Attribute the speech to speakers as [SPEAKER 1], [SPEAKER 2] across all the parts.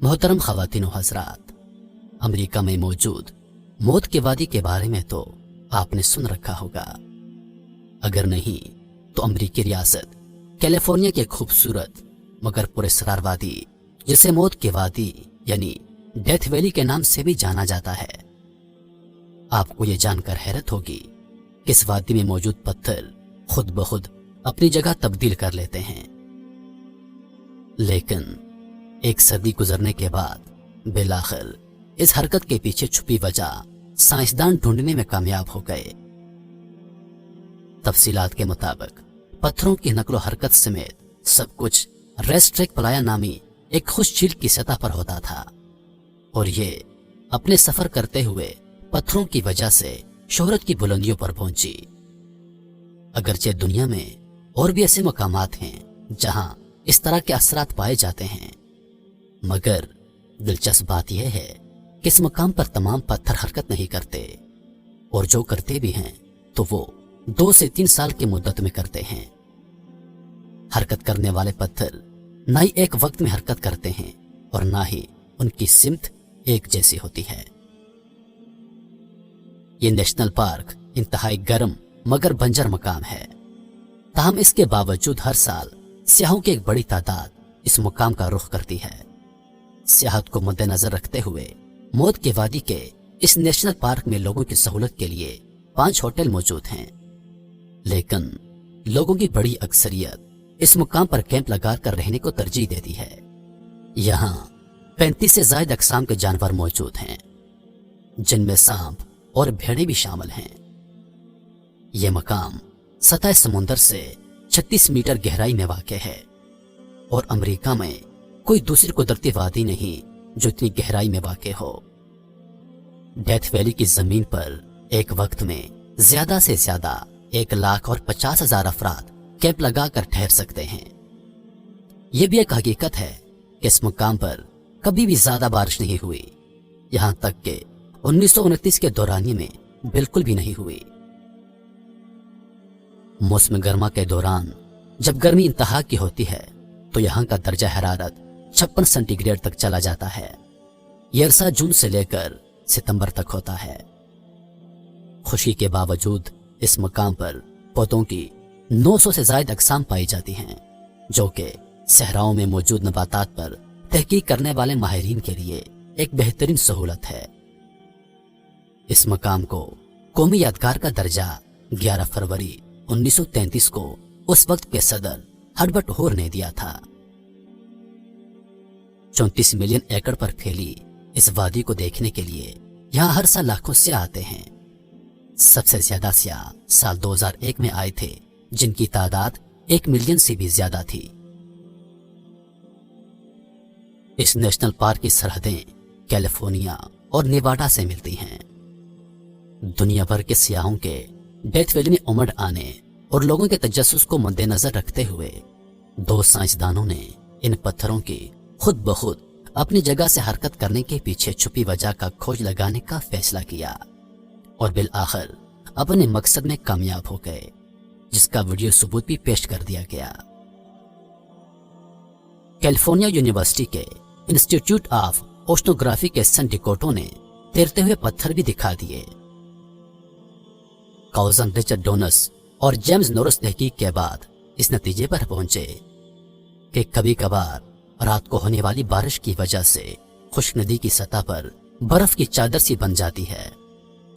[SPEAKER 1] मोहतरम ख़वातीन व हज़रात, अमेरिका में मौजूद मौत के वादी के बारे में तो आपने सुन रखा होगा। अगर नहीं तो अमेरिकी रियासत कैलिफोर्निया के खूबसूरत मगर पुरस्कार वादी, जिसे मौत के वादी यानी डेथ वैली के नाम से भी जाना जाता है। आपको ये जानकर हैरत होगी कि इस वादी में मौजूद पत्थर खुद ब खुद अपनी जगह तब्दील कर लेते हैं। लेकिन एक सदी गुजरने के बाद बिलाखिर इस हरकत के पीछे छुपी वजह साइंसदान ढूंढने में कामयाब हो गए। तफसीलात के मुताबिक पत्थरों की नकलो हरकत समेत सब कुछ रेस्ट्रेक प्लाया नामी एक खुश झील की सतह पर होता था, और ये अपने सफर करते हुए पत्थरों की वजह से शोहरत की बुलंदियों पर पहुंची। अगरचे दुनिया में और भी ऐसे मकामात हैं जहां इस तरह के असरात पाए जाते हैं, मगर दिलचस्प बात यह है कि इस मकाम पर तमाम पत्थर हरकत नहीं करते, और जो करते भी हैं तो वो 2 से 3 साल की मुद्दत में करते हैं। हरकत करने वाले पत्थर ना ही एक वक्त में हरकत करते हैं और ना ही उनकी सिमत एक जैसी होती है। ये नेशनल पार्क इंतहाई गर्म मगर बंजर मकाम है, ताहम इसके बावजूद हर साल सियाहों की एक बड़ी तादाद इस मुकाम का रुख करती है। सियाहत को मद्देनजर रखते हुए मौत के वादी के इस नेशनल पार्क में लोगों की सहूलत के लिए 5 होटल मौजूद हैं, लेकिन लोगों की बड़ी अक्सरियत इस मुकाम पर कैंप लगाकर रहने को तरजीह देती है। यहाँ 35 से ज्यादा अक़साम के जानवर मौजूद हैं, जिनमें सांप और भेड़ें भी शामिल हैं। यह मकाम सतह समुंदर से 36 मीटर गहराई में वाक़ है, और अमेरिका में कोई दूसरी कुदरती वादी नहीं जो इतनी गहराई में वाक़ हो। डेथ वैली की जमीन पर एक वक्त में ज्यादा से ज्यादा 1,50,000 अफराद कैंप लगाकर ठहर सकते हैं। यह भी एक हकीकत है कि इस मुकाम पर कभी भी ज्यादा बारिश नहीं हुई, यहां तक कि 1929 के दौरानिये में बिल्कुल भी नहीं हुई। मौसम गर्मा के दौरान जब गर्मी इंतहा की होती है तो यहाँ का दर्जा हरारत 56 सेंटीग्रेड तक चला जाता है। यह अरसा जून से लेकर सितंबर तक होता है। खुशी के बावजूद इस मकाम पर पौधों की 900 से ज्यादा अक़साम पाई जाती हैं, जो कि सहराओं में मौजूद नबातात पर तहकीक करने वाले माहिरीन के लिए एक बेहतरीन सहूलत है। इस मकाम को कौमी यादगार का दर्जा 11 फरवरी 1933 को उस वक्त के सदर हर्बर्ट होर ने दिया था। 34 मिलियन एकड़ पर फैली इस वादी को देखने के लिए यहाँ हर साल लाखों से आते हैं। सबसे ज्यादा सियाह साल 2001 में आए थे, जिनकी तादाद 1 मिलियन से भी ज्यादा थी। इस नेशनल पार्क की सरहदें कैलिफोर्निया और नेवाडा से मिलती हैं। दुनिया भर के सियाहों के डेथ वैली में उमड़ आने और लोगों के तजस्सुस को मद्देनजर रखते हुए 2 साइंसदानों ने इन पत्थरों की खुद ब खुद अपनी जगह से हरकत करने के पीछे छुपी वजह का खोज लगाने का फैसला किया, और बिल आखिर अपने मकसद में कामयाब हो गए, जिसका वीडियो सबूत भी पेश कर दिया गया। कैलिफोर्निया यूनिवर्सिटी के इंस्टीट्यूट ऑफ ओशनोग्राफी के सन डिकोटो ने तैरते हुए पत्थर भी दिखा दिए। काउजन रिचर्ड डोनस और जेम्स नोरिस तहकीक के बाद इस नतीजे पर पहुंचे कि कभी कभार रात को होने वाली बारिश की वजह से खुश्क नदी की सतह पर बर्फ की चादर सी बन जाती है,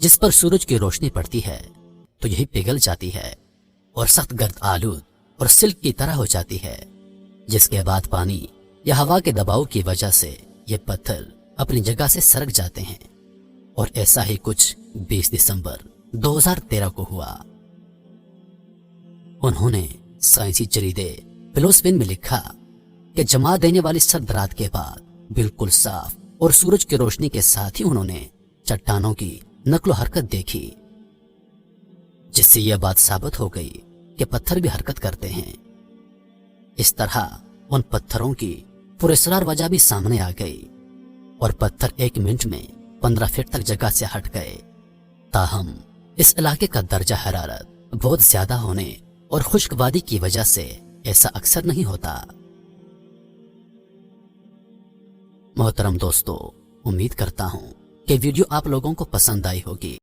[SPEAKER 1] जिस पर सूरज की रोशनी पड़ती है तो यही पिघल जाती है और सख्त गर्द आलूद और सिल्क की तरह हो जाती है, जिसके बाद पानी या हवा के दबाव की वजह से ये पत्थर अपनी जगह से सरक जाते हैं। और ऐसा ही कुछ 20 दिसंबर 2013 को हुआ। उन्होंने साइंसी जरीदे फिलोस्फिन में लिखा कि जमा देने वाली सर्द रात के बाद बिल्कुल साफ और सूरज की रोशनी के साथ ही उन्होंने चट्टानों की नकलो हरकत देखी, जिससे यह बात साबित हो गई कि पत्थर भी हरकत करते हैं। इस तरह उन पत्थरों की पुरस्कार वजह भी सामने आ गई और पत्थर 1 मिनट में 15 फीट तक जगह से हट गए। ताहम इस इलाके का दर्जा हरारत बहुत ज्यादा होने और खुश्क वादी की वजह से ऐसा अक्सर नहीं होता। मोहतरम दोस्तों, उम्मीद करता हूं कि वीडियो आप लोगों को पसंद आई होगी।